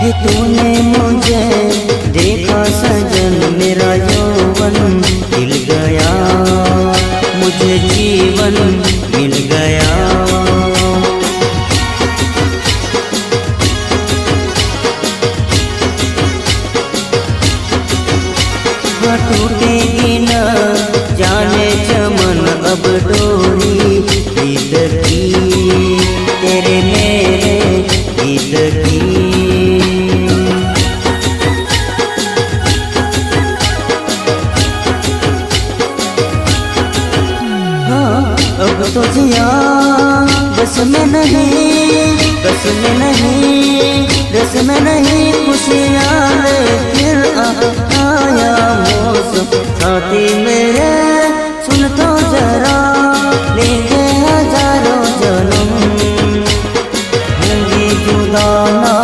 कि तूने मुझे देखा सजन, मेरा यौवन खिल गया, मुझे जीवन मिल गया। टूटेगी न जाने चमन अब डोरी गीत की, तेरे मेरे गीत की। हाँ अब तो जिया बस में नहीं, बस में नहीं, रस में नहीं, खुशियाँ फिर आया मौसम। साथी मेरे सुन तो जरा, लेंगे हजारों जन्म, होंगी जुदा ना